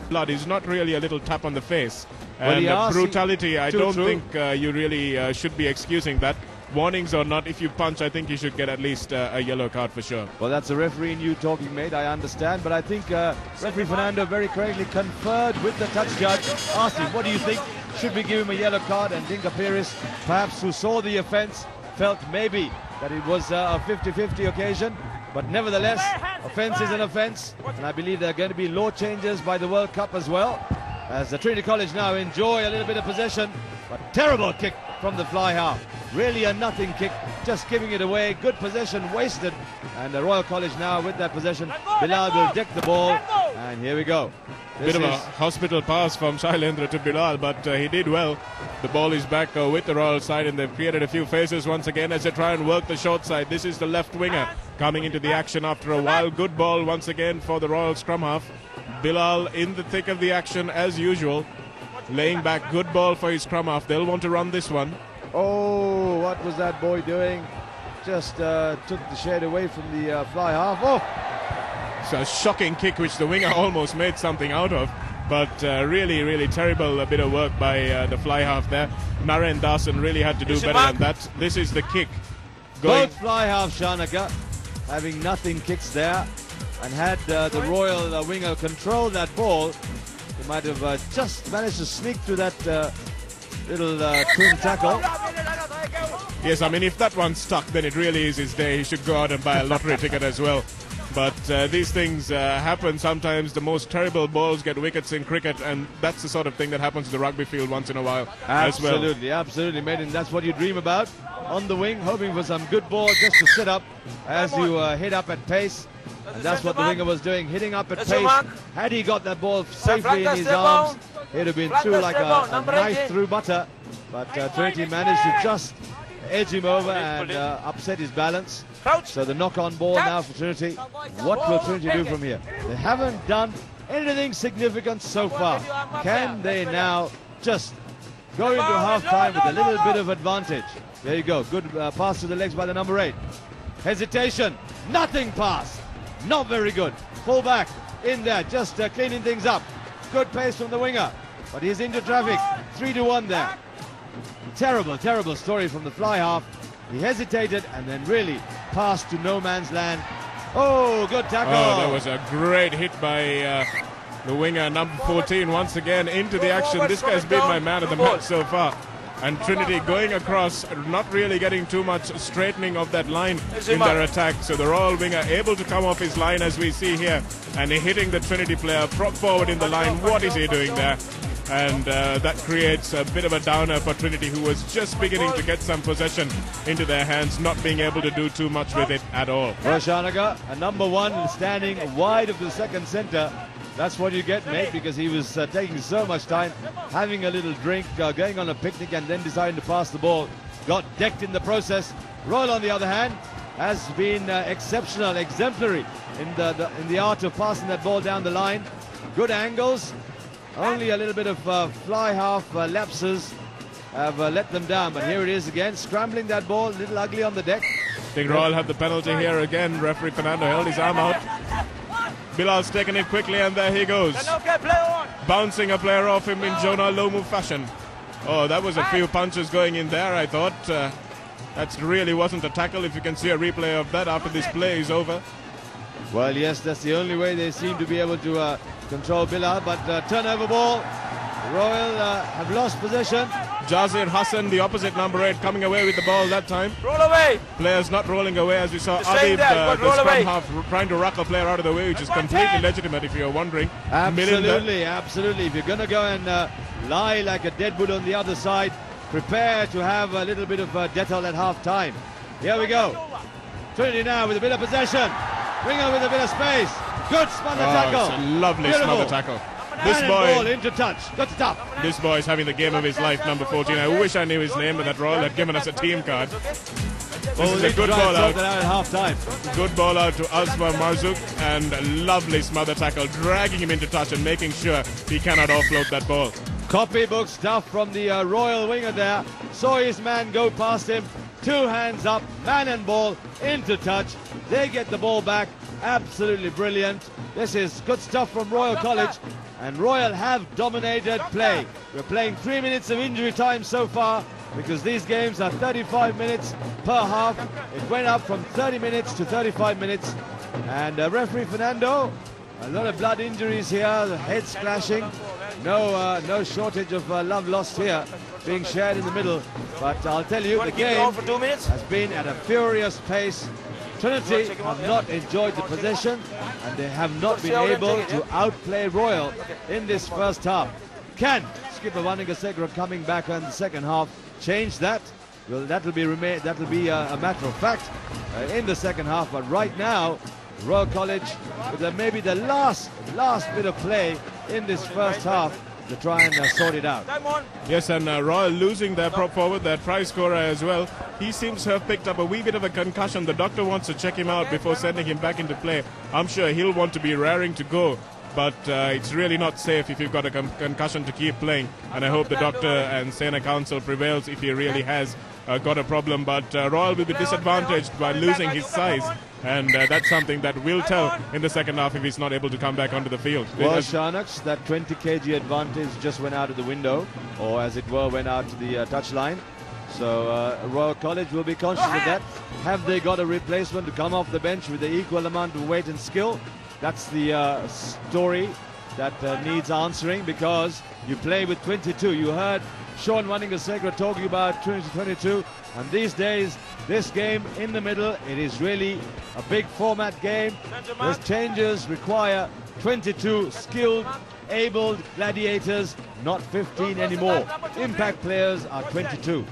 blood. It's not really a little tap on the face. Well, And brutality, I don't think you really should be excusing that. Warnings or not, if you punch, I think you should get at least a yellow card for sure. Well, that's a referee in you talking, mate, I understand. But I think referee Fernando very correctly conferred with the touch judge, asked him, what do you think? Should we give him a yellow card? And Dinka Pires, perhaps who saw the offence, felt maybe that it was a 50-50 occasion. But nevertheless, offence is an offence. And I believe there are going to be law changes by the World Cup as well, as the Trinity College now enjoy a little bit of possession. But terrible kick from the fly half. Really a nothing kick, just giving it away. Good possession wasted. And the Royal College now with that possession. Bilal will deck the ball. And here we go. Bit of a hospital pass from Shailendra to Bilal, but he did well. The ball is back with the Royal side, and they've created a few faces once again as they try and work the short side. This is the left winger coming into the action after a while. Good ball once again for the Royal scrum half. Bilal in the thick of the action as usual. Laying back, good ball for his scrum half. They'll want to run this one. Oh, what was that boy doing? Just took the shade away from the fly half. Oh! It's a shocking kick which the winger almost made something out of. But really, really terrible bit of work by the fly half there. Naren Dasan really had to do better than that. This is the kick. Both fly half, Shanaka, having nothing kicks there. And had the Royal winger controlled that ball, he might have just managed to sneak through that little twin tackle. Yes, I mean, if that one stuck, then it really is his day. He should go out and buy a lottery ticket as well. But these things happen sometimes. The most terrible balls get wickets in cricket, and that's the sort of thing that happens to the rugby field once in a while as well. Absolutely, mate, and that's what you dream about. On the wing, hoping for some good ball just to sit up as you hit up at pace. And that's what the winger was doing, hitting up at pace. Had he got that ball safely in his arms, it would have been through like a knife through butter. But Trinity managed to just edge him over and upset his balance. So the knock-on ball now for Trinity. What will Trinity do from here? They haven't done anything significant so far. Can they now just go into half-time with a little bit of advantage? There you go. Good pass to the legs by the number 8. Hesitation. Nothing pass. Not very good. Full back in there, just cleaning things up. Good pace from the winger, but he's into traffic. 3-1 there. Terrible, terrible story from the fly half. He hesitated and then really passed to no man's land. Oh, good tackle. Oh, that was a great hit by the winger, number 14, once again into the action. This guy's been my man of the match so far. And Trinity going across, not really getting too much straightening of that line in their attack. So the Royal winger able to come off his line as we see here. And hitting the Trinity player prop forward in the line. What is he doing there? And that creates a bit of a downer for Trinity, who was just beginning to get some possession into their hands, not being able to do too much with it at all. Rashanaga, a number 1 standing wide of the second centre. That's what you get, mate, because he was taking so much time, having a little drink, going on a picnic and then deciding to pass the ball. Got decked in the process. Royal, on the other hand, has been exceptional, exemplary in the art of passing that ball down the line. Good angles. Only a little bit of fly half lapses have let them down. But here it is again, scrambling that ball, a little ugly on the deck. I think Royal have the penalty here again. Referee Fernando held his arm out. Bilal's taken it quickly, and there he goes. Bouncing a player off him in Jonah Lomu fashion. Oh, that was a few punches going in there, I thought. That really wasn't a tackle, if you can see a replay of that after this play is over. Well, yes, that's the only way they seem to be able to control Bilal, but turnover ball. Royal have lost possession. Jazir Hassan, the opposite number 8, coming away with the ball that time. Roll away. Players not rolling away, as we saw Adib, the scrum half, trying to ruck a player out of the way, which is completely legitimate if you're wondering. Absolutely, absolutely. If you're going to go and lie like a dead bull on the other side, prepare to have a little bit of Dettol at half-time. Here we go. Trinity now with a bit of possession. Winger with a bit of space. Good smother tackle. It's a lovely smother tackle. This boy into touch. Got to top. This boy is having the game of his life, number 14. I wish I knew his name, but that Royal had given us a team card. This is a good ball out. At half-time. Good ball out to Asma Marzouk, and a lovely smother tackle, dragging him into touch and making sure he cannot offload that ball. Copybook stuff from the Royal winger there. Saw his man go past him. 2 hands up, man and ball into touch. They get the ball back. Absolutely brilliant. This is good stuff from Royal College. and Royal have dominated play. We're playing 3 minutes of injury time so far because these games are 35 minutes per half. It went up from 30 minutes to 35 minutes. And referee Fernando, a lot of blood injuries here, the heads clashing. No shortage of love lost here being shared in the middle. But I'll tell you, the game has been at a furious pace. Trinity have not enjoyed the possession and they have not been able to outplay Royal in this first half. Can skipper Vaningasekara coming back in the second half change that? Well, that'll be a matter of fact in the second half. But right now, Royal College with maybe the last bit of play in this first half to try and sort it out. Yes, and Royal losing their prop forward, their try scorer as well. He seems to have picked up a wee bit of a concussion. The doctor wants to check him out before sending him back into play. I'm sure he'll want to be raring to go, but it's really not safe if you've got a concussion to keep playing. And I hope the doctor and Sena Council prevails if he really has got a problem. But Royal will be disadvantaged by losing his size. And that's something that will tell in the second half if he's not able to come back onto the field. Well, Sharnaks, that 20 kg advantage just went out of the window, or as it were, went out to the touchline. So Royal College will be conscious of that. Have they got a replacement to come off the bench with the equal amount of weight and skill? That's the story that needs answering, because you play with 22. You heard Sean Vaningasekara talking about Trinity 22, and these days, this game in the middle, it is really a big format game. Those changes require 22 skilled, abled gladiators, not 15 anymore. Impact players are 22.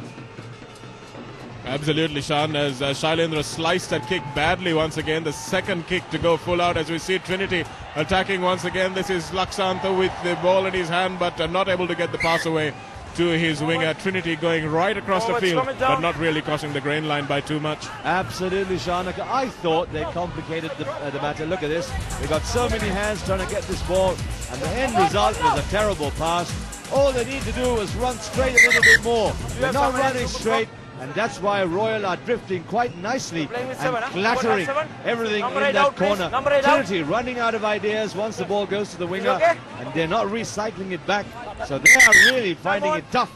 Absolutely, Sean, as Shailendra sliced that kick badly once again. The second kick to go full out as we see Trinity attacking once again. This is Laksantha with the ball in his hand, but not able to get the pass away to his winger. Trinity going right across the field, but not really crossing the grain line by too much. Absolutely, Shanaka. I thought they complicated the matter. Look at this. They got so many hands trying to get this ball, and the end result was a terrible pass. All they need to do is run straight a little bit more. They're not running straight, and that's why Royal are drifting quite nicely and clattering everything in that corner. Trinity running out of ideas once the ball goes to the winger, and they're not recycling it back, so they are really finding it tough.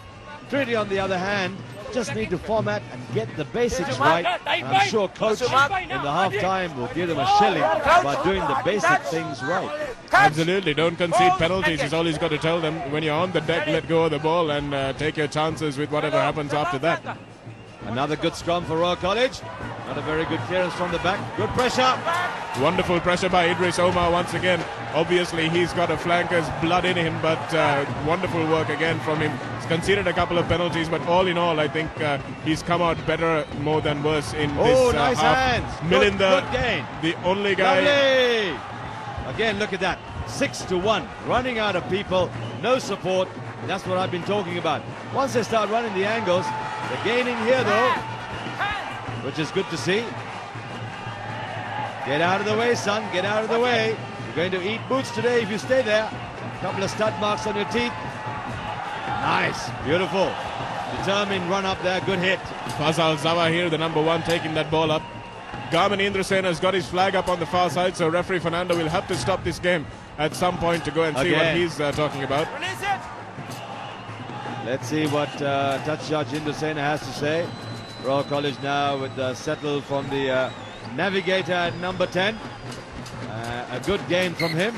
Trinity, on the other hand, just need to format and get the basics right. I'm sure coach in the half-time will give them a shilling by doing the basic things right. Absolutely, don't concede penalties is all he's got to tell them. When you're on the deck, let go of the ball and take your chances with whatever happens after that. Another good scrum for Royal College. Not a very good clearance from the back. Good pressure. Wonderful pressure by Idris Omar once again. Obviously, he's got a flanker's blood in him, but wonderful work again from him. He's conceded a couple of penalties, but all in all, I think he's come out better more than worse in this nice half. hands. Milinda, good gain. the only guy. Lovely. Again, look at that. 6-1. Running out of people. No support. That's what I've been talking about. Once they start running the angles, they're gaining here though, which is good to see. Get out of the way, son. Get out of the way. You're going to eat boots today if you stay there. A couple of stud marks on your teeth. Nice. Beautiful. Determined run up there. Good hit. Fazal Zawa here, the number one, taking that ball up. Garmin Indrasen has got his flag up on the far side, so referee Fernando will have to stop this game at some point to go and see what he's talking about. Let's see what touch judge Indrasena has to say. Royal College now with the settle from the navigator at number 10. A good game from him.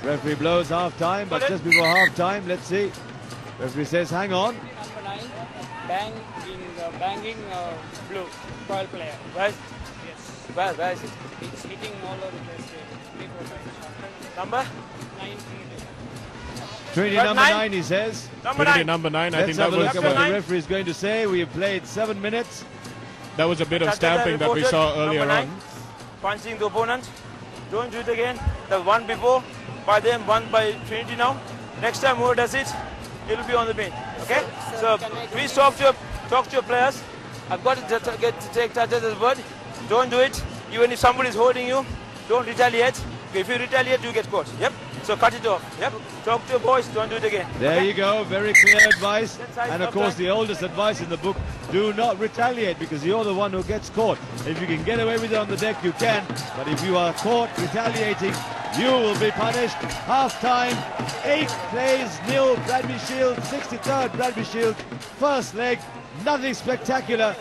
Referee blows half time, but just before half time, let's see. Referee says, hang on. Number 9, banging blue, Royal player. Right? Yes. Where is it? It's hitting all over the place. Number? 9. Trinity number 9, he says. Trinity number 9. I think that Let's have a look was at what the referee is going to say. We have played 7 minutes. That was a bit of stamping that we saw earlier on. Punching the opponent. Don't do it again. The one before by them, one by Trinity now. Next time whoever does it, it will be on the bench. Okay? So please talk to your players. I've got to take touches as a word. Don't do it. Even if somebody is holding you, don't retaliate. If you retaliate, you get caught. Yep. So cut it off. Yep. Talk to your boys. Don't do it again. There you go. Very clear advice. And of course, the oldest advice in the book: do not retaliate, because you're the one who gets caught. If you can get away with it on the deck, you can. But if you are caught retaliating, You will be punished. Half time. 8 plays, 0. Bradby Shield, 63rd Bradby Shield. First leg, nothing spectacular.